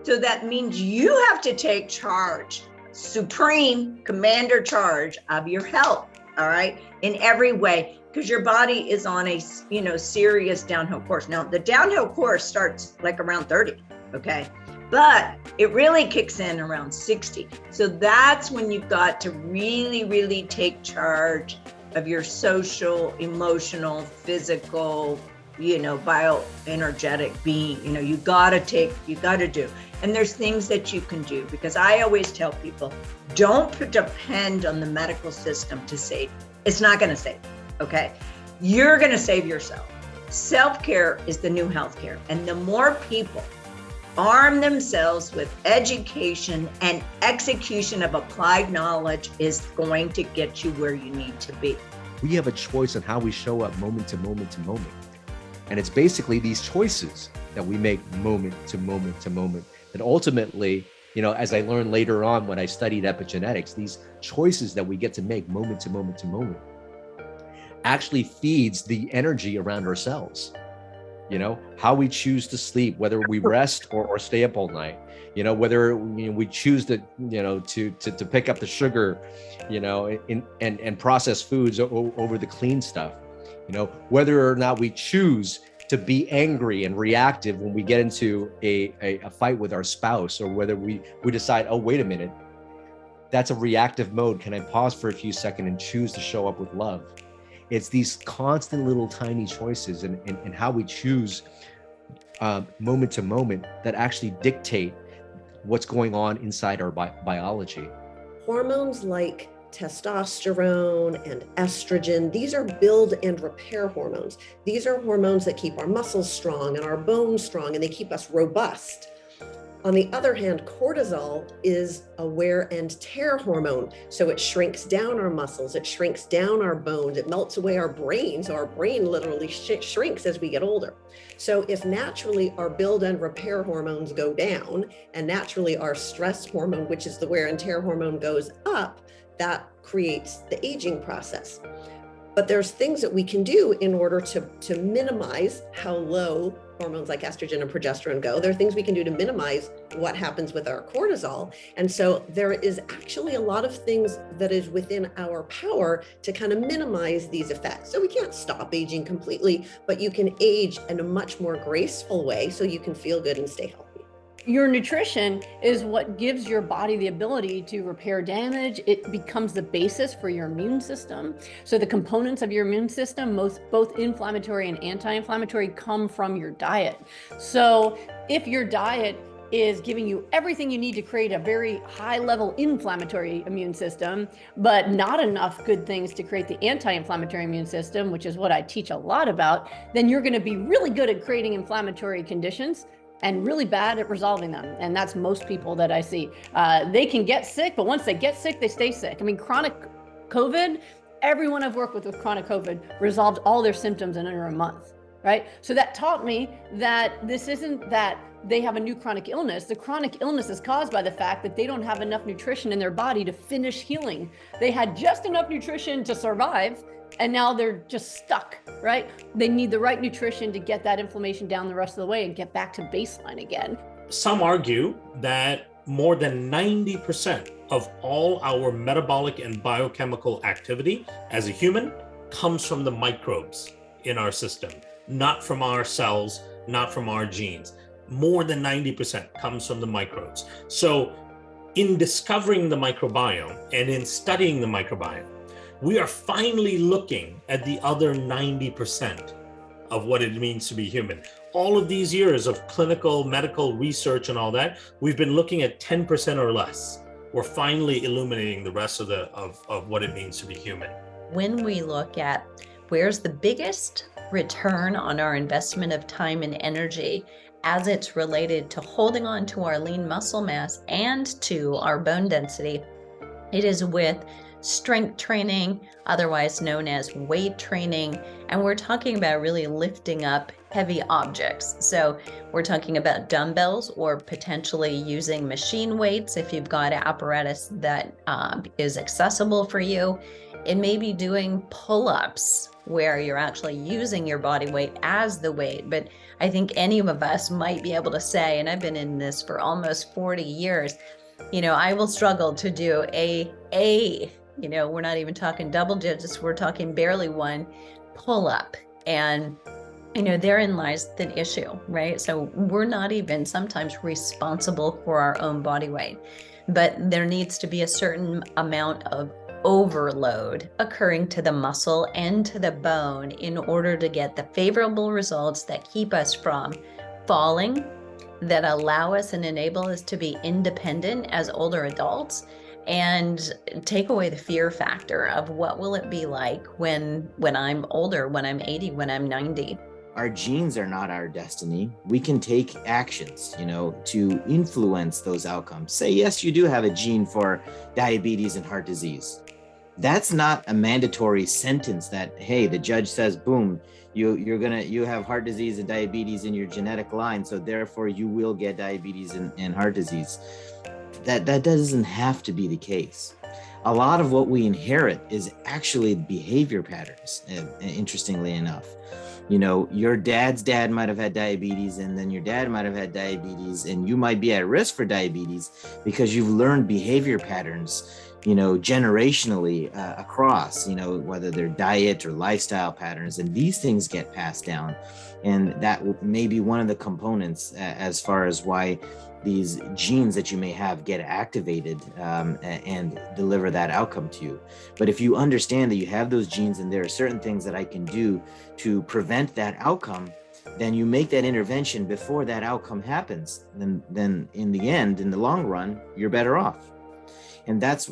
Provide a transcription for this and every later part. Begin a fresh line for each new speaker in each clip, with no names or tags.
So that means you have to take charge, supreme commander charge of your health, all right, in every way, because your body is on a, serious downhill course. Now, the downhill course starts like around 30, okay? But it really kicks in around 60. So that's when you've got to really, really take charge of your social, emotional, physical, bioenergetic being. You gotta do. And there's things that you can do, because I always tell people, don't depend on the medical system to save. It's not gonna save, okay? You're gonna save yourself. Self-care is the new healthcare. And the more people arm themselves with education and execution of applied knowledge is going to get you where you need to be.
We have a choice on how we show up moment to moment to moment. And it's basically these choices that we make moment to moment to moment that ultimately, as I learned later on when I studied epigenetics, these choices that we get to make moment to moment to moment actually feeds the energy around ourselves. How we choose to sleep, whether we rest or stay up all night, whether we choose to pick up the sugar, and processed foods over the clean stuff, whether or not we choose to be angry and reactive when we get into a fight with our spouse, or whether we decide, oh, wait a minute, that's a reactive mode. Can I pause for a few seconds and choose to show up with love? It's these constant little tiny choices and how we choose moment to moment that actually dictate what's going on inside our biology.
Hormones like testosterone and estrogen, these are build and repair hormones. These are hormones that keep our muscles strong and our bones strong, and they keep us robust. On the other hand, cortisol is a wear and tear hormone. So it shrinks down our muscles, it shrinks down our bones, it melts away our brain. So our brain literally shrinks as we get older. So if naturally our build and repair hormones go down, and naturally our stress hormone, which is the wear and tear hormone, goes up, that creates the aging process. But there's things that we can do in order to minimize how low hormones like estrogen and progesterone go. There are things we can do to minimize what happens with our cortisol. And so there is actually a lot of things that is within our power to kind of minimize these effects. So we can't stop aging completely, but you can age in a much more graceful way so you can feel good and stay healthy.
Your nutrition is what gives your body the ability to repair damage. It becomes the basis for your immune system. So the components of your immune system, both inflammatory and anti-inflammatory, come from your diet. So if your diet is giving you everything you need to create a very high level inflammatory immune system, but not enough good things to create the anti-inflammatory immune system, which is what I teach a lot about, then you're going to be really good at creating inflammatory conditions and really bad at resolving them. And that's most people that I see. They can get sick, but once they get sick, they stay sick. I mean, chronic COVID, everyone I've worked with chronic COVID resolved all their symptoms in under a month, right? So that taught me that this isn't that they have a new chronic illness. The chronic illness is caused by the fact that they don't have enough nutrition in their body to finish healing. They had just enough nutrition to survive, and now they're just stuck, right? They need the right nutrition to get that inflammation down the rest of the way and get back to baseline again.
Some argue that more than 90% of all our metabolic and biochemical activity as a human comes from the microbes in our system, not from our cells, not from our genes. More than 90% comes from the microbes. So in discovering the microbiome and in studying the microbiome, we are finally looking at the other 90% of what it means to be human. All of these years of clinical, medical research and all that, we've been looking at 10% or less. We're finally illuminating the rest of what it means to be human.
When we look at where's the biggest return on our investment of time and energy as it's related to holding on to our lean muscle mass and to our bone density, it is with strength training, otherwise known as weight training. And we're talking about really lifting up heavy objects. So we're talking about dumbbells or potentially using machine weights if you've got an apparatus that is accessible for you. It may be doing pull-ups where you're actually using your body weight as the weight. But I think any of us might be able to say, and I've been in this for almost 40 years, I will struggle to do we're not even talking double digits, we're talking barely one pull-up. And therein lies the issue, right? So we're not even sometimes responsible for our own body weight, but there needs to be a certain amount of overload occurring to the muscle and to the bone in order to get the favorable results that keep us from falling, that allow us and enable us to be independent as older adults, and take away the fear factor of what will it be like when I'm older, when I'm 80, when I'm 90.
Our genes are not our destiny. We can take actions, to influence those outcomes. Say, yes, you do have a gene for diabetes and heart disease. That's not a mandatory sentence that, hey, the judge says, boom, you have heart disease and diabetes in your genetic line, so therefore you will get diabetes and heart disease. That doesn't have to be the case. A lot of what we inherit is actually behavior patterns, interestingly enough. Your dad's dad might have had diabetes, and then your dad might have had diabetes, and you might be at risk for diabetes because you've learned behavior patterns, generationally across, whether they're diet or lifestyle patterns, and these things get passed down. And that may be one of the components as far as why these genes that you may have get activated and deliver that outcome to you. But if you understand that you have those genes and there are certain things that I can do to prevent that outcome, then you make that intervention before that outcome happens. Then in the end, in the long run, you're better off. And that's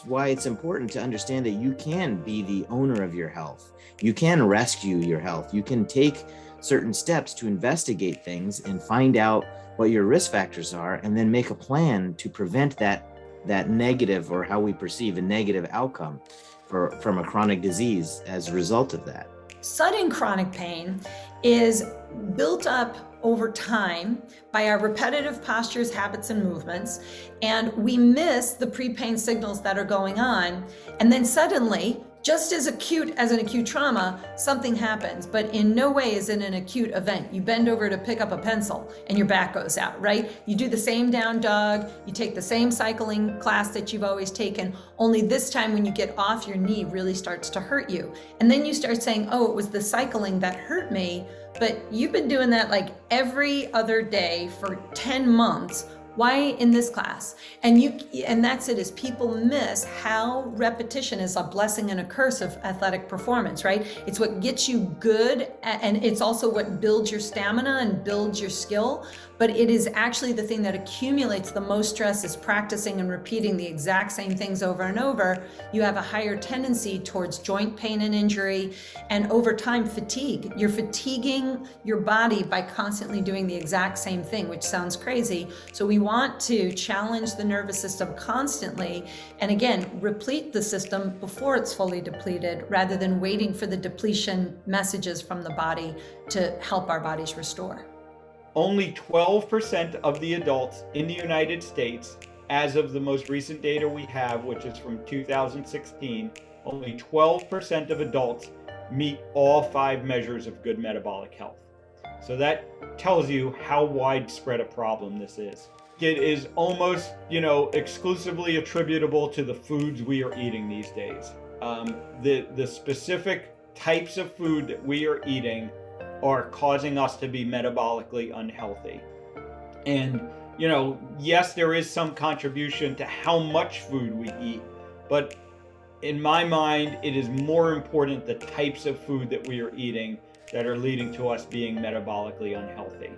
why it's important to understand that you can be the owner of your health. You can rescue your health. You can take certain steps to investigate things and find out what your risk factors are, and then make a plan to prevent that negative, or how we perceive a negative outcome from a chronic disease as a result of that.
Sudden chronic pain is built up over time by our repetitive postures, habits, and movements, and we miss the pre-pain signals that are going on, and then suddenly, just as acute as an acute trauma, something happens, but in no way is it an acute event. You bend over to pick up a pencil and your back goes out, right? You do the same down dog, you take the same cycling class that you've always taken, only this time when you get off, your knee really starts to hurt you. And then you start saying, oh, it was the cycling that hurt me, but you've been doing that like every other day for 10 months. Why in this class? And that's it, is people miss how repetition is a blessing and a curse of athletic performance, right? It's what gets you good, and it's also what builds your stamina and builds your skill, but it is actually the thing that accumulates the most stress is practicing and repeating the exact same things over and over. You have a higher tendency towards joint pain and injury, and over time, fatigue. You're fatiguing your body by constantly doing the exact same thing, which sounds crazy. So we want to challenge the nervous system constantly, and again, replete the system before it's fully depleted, rather than waiting for the depletion messages from the body to help our bodies restore.
Only 12% of the adults in the United States, as of the most recent data we have, which is from 2016, only 12% of adults meet all 5 measures of good metabolic health. So that tells you how widespread a problem this is. It is almost, exclusively attributable to the foods we are eating these days. The specific types of food that we are eating are causing us to be metabolically unhealthy. And, yes, there is some contribution to how much food we eat, but in my mind, it is more important the types of food that we are eating that are leading to us being metabolically unhealthy.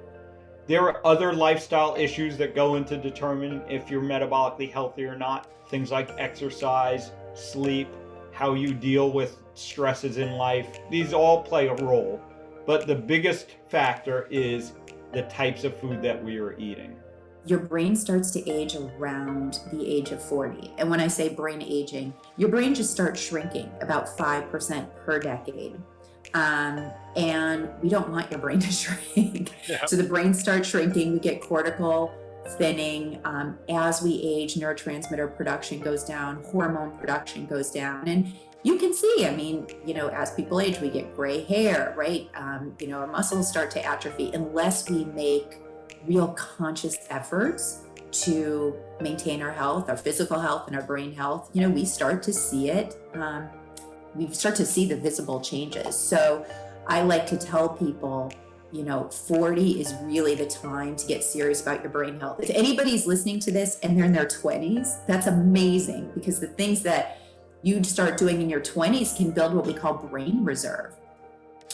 There are other lifestyle issues that go into determining if you're metabolically healthy or not. Things like exercise, sleep, how you deal with stresses in life. These all play a role. But the biggest factor is the types of food that we are eating.
Your brain starts to age around the age of 40. And when I say brain aging, your brain just starts shrinking about 5% per decade. And we don't want your brain to shrink. Yeah. So the brain starts shrinking, we get cortical thinning. As we age, neurotransmitter production goes down, hormone production goes down. you can see, I mean, as people age, we get gray hair, right? Our muscles start to atrophy unless we make real conscious efforts to maintain our health, our physical health and our brain health. We start to see it. We start to see the visible changes. So I like to tell people, 40 is really the time to get serious about your brain health. If anybody's listening to this and they're in their 20s, that's amazing, because the things that you start doing in your 20s can build what we call brain reserve,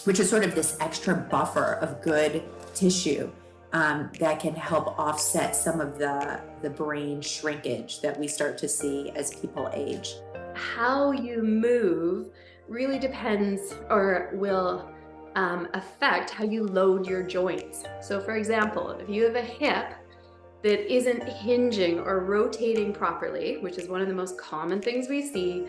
which is sort of this extra buffer of good tissue that can help offset some of the brain shrinkage that we start to see as people age.
How you move really depends or will affect how you load your joints. So for example, if you have a hip that isn't hinging or rotating properly, which is one of the most common things we see,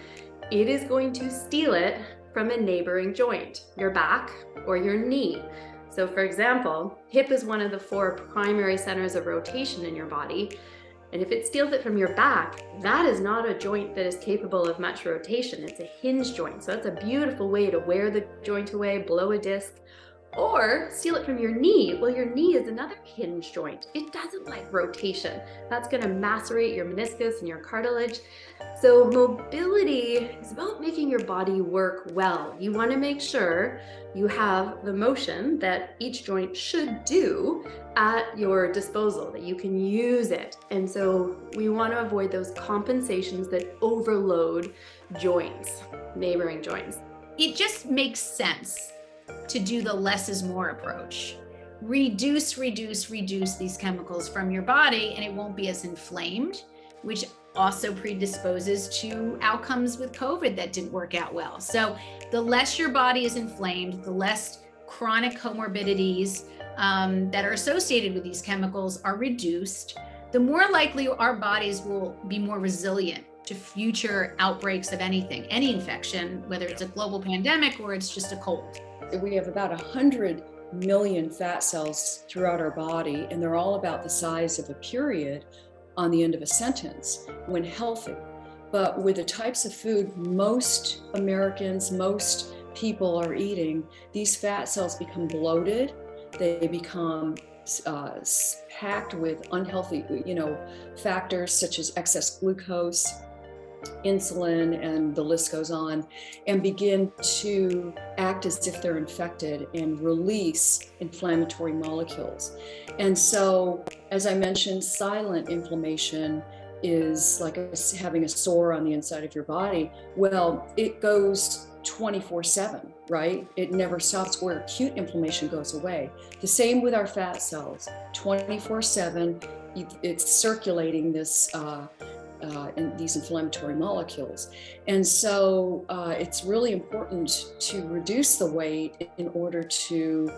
it is going to steal it from a neighboring joint, your back or your knee. So for example, hip is one of the 4 primary centers of rotation in your body. And if it steals it from your back, that is not a joint that is capable of much rotation. It's a hinge joint. So that's a beautiful way to wear the joint away, blow a disc, or steal it from your knee. Well, your knee is another hinge joint. It doesn't like rotation. That's going to macerate your meniscus and your cartilage. So mobility is about making your body work well. You want to make sure you have the motion that each joint should do at your disposal, that you can use it. And so we want to avoid those compensations that overload joints, neighboring joints.
It just makes sense to do the less is more approach. Reduce these chemicals from your body, and it won't be as inflamed, which also predisposes to outcomes with COVID that didn't work out well. So the less your body is inflamed, the less chronic comorbidities that are associated with these chemicals are reduced, the more likely our bodies will be more resilient to future outbreaks of anything, any infection, whether it's a global pandemic or it's just a cold.
We have about 100 million fat cells throughout our body, and they're all about the size of a period on the end of a sentence when healthy. But with the types of food most Americans, most people are eating, these fat cells become bloated. They become packed with unhealthy, factors such as excess glucose, insulin, and the list goes on, and begin to act as if they're infected and release inflammatory molecules. And so, as I mentioned, silent inflammation is like having a sore on the inside of your body. Well, it goes 24/7, right? It never stops, where acute inflammation goes away. The same with our fat cells, 24/7, it's circulating this in these inflammatory molecules. And so it's really important to reduce the weight in order to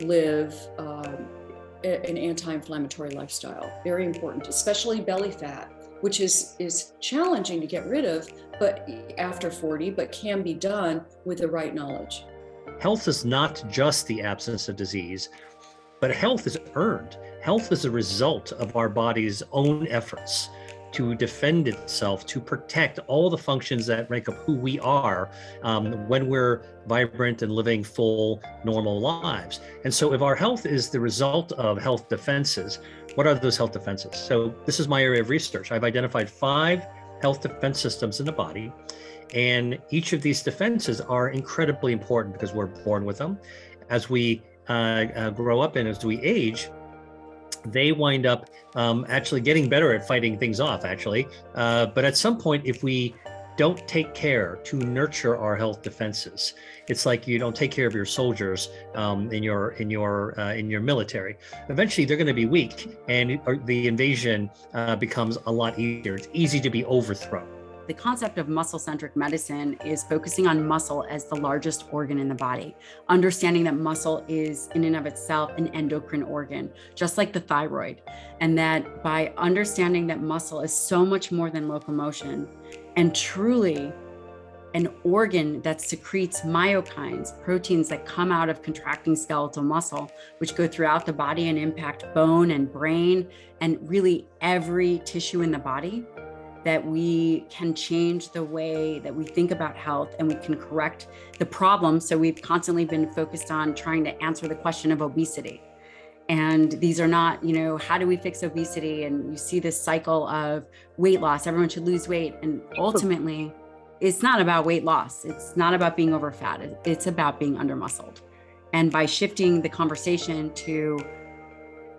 live an anti-inflammatory lifestyle. Very important, especially belly fat, which is challenging to get rid of, but after 40, but can be done with the right knowledge.
Health is not just the absence of disease, but health is earned. Health is a result of our body's own efforts to defend itself, to protect all the functions that make up who we are when we're vibrant and living full, normal lives. And so if our health is the result of health defenses, what are those health defenses? So this is my area of research. I've identified 5 health defense systems in the body, and each of these defenses are incredibly important because we're born with them. As we grow up and as we age, they wind up actually getting better at fighting things off, actually. But at some point, if we don't take care to nurture our health defenses, it's like you don't take care of your soldiers in your military. Eventually, they're going to be weak, and the invasion becomes a lot easier. It's easy to be overthrown.
The concept of muscle-centric medicine is focusing on muscle as the largest organ in the body, understanding that muscle is in and of itself an endocrine organ, just like the thyroid, and that by understanding that muscle is so much more than locomotion and truly an organ that secretes myokines, proteins that come out of contracting skeletal muscle, which go throughout the body and impact bone and brain and really every tissue in the body, that we can change the way that we think about health and we can correct the problem. So we've constantly been focused on trying to answer the question of obesity. And these are not, how do we fix obesity? And you see this cycle of weight loss, everyone should lose weight. And ultimately, it's not about weight loss. It's not about being over fat. It's about being under muscled. And by shifting the conversation to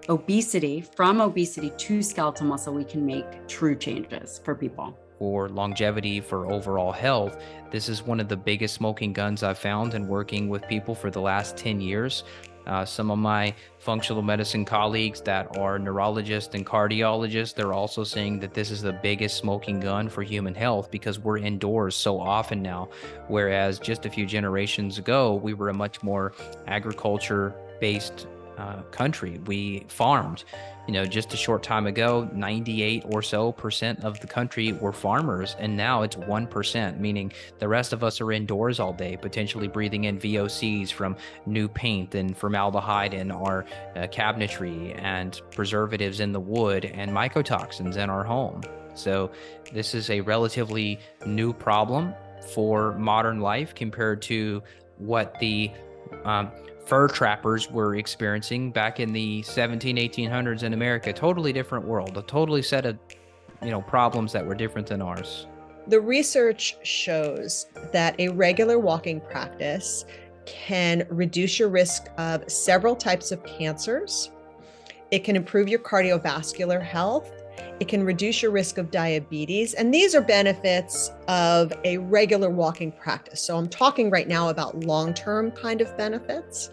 obesity, from obesity to skeletal muscle, we can make true changes for people.
For longevity, for overall health, this is one of the biggest smoking guns I've found in working with people for the last 10 years. Some of my functional medicine colleagues that are neurologists and cardiologists, they're also saying that this is the biggest smoking gun for human health because we're indoors so often now. Whereas just a few generations ago, we were a much more agriculture-based country. We farmed. Just a short time ago, 98% or so of the country were farmers, and now it's 1%, meaning the rest of us are indoors all day, potentially breathing in VOCs from new paint and formaldehyde in our cabinetry and preservatives in the wood and mycotoxins in our home. So this is a relatively new problem for modern life compared to what the fur trappers were experiencing back in the 1800s in America. Totally different world, a totally set of, problems that were different than ours.
The research shows that a regular walking practice can reduce your risk of several types of cancers. It can improve your cardiovascular health. It can reduce your risk of diabetes. And these are benefits of a regular walking practice. So I'm talking right now about long-term kind of benefits,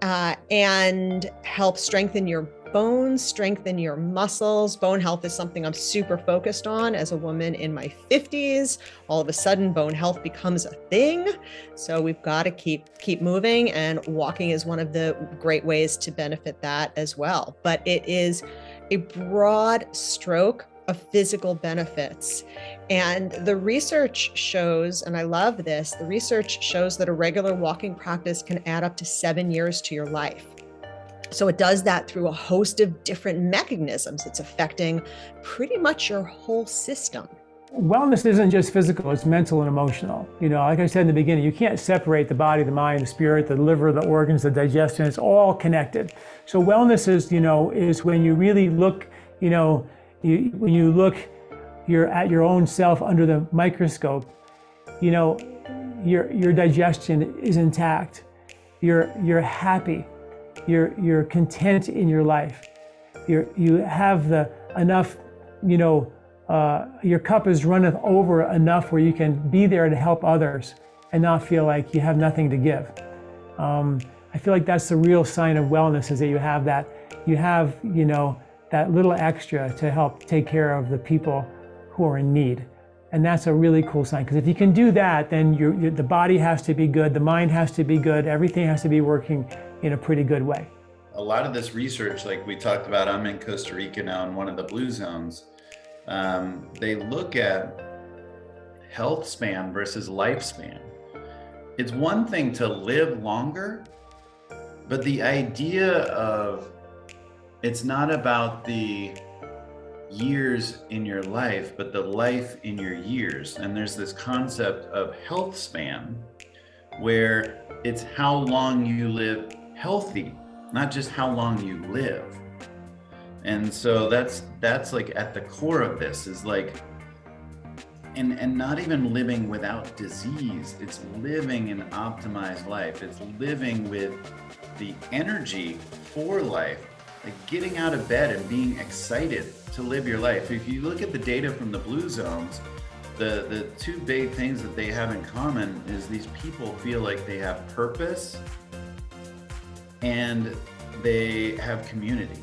and help strengthen your bones, strengthen your muscles. Bone health is something I'm super focused on as a woman in my 50s. All of a sudden, bone health becomes a thing. So we've got to keep moving, and walking is one of the great ways to benefit that as well. But it is a broad stroke of physical benefits. And the research shows, and I love this, the research shows that a regular walking practice can add up to 7 years to your life. So it does that through a host of different mechanisms. It's affecting pretty much your whole system.
Wellness isn't just physical, it's mental and emotional. Like I said in the beginning, you can't separate the body, the mind, the spirit, the liver, the organs, the digestion. It's all connected. So wellness is when you really look, you're at your own self under the microscope. Your digestion is intact. You're happy. You're content in your life. You have enough, your cup is runneth over enough where you can be there to help others and not feel like you have nothing to give. I feel like that's the real sign of wellness, is that you have that little extra to help take care of the people who are in need. And that's a really cool sign, because if you can do that, then the body has to be good, the mind has to be good, everything has to be working in a pretty good way.
A lot of this research, like we talked about, I'm in Costa Rica now in one of the blue zones. They look at health span versus lifespan. It's one thing to live longer, but the idea of it's not about the years in your life, but the life in your years. And there's this concept of health span where it's how long you live healthy, not just how long you live. And so that's like at the core of this is like, and not even living without disease, it's living an optimized life. It's living with the energy for life, like getting out of bed and being excited to live your life. If you look at the data from the blue zones, the two big things that they have in common is these people feel like they have purpose and they have community.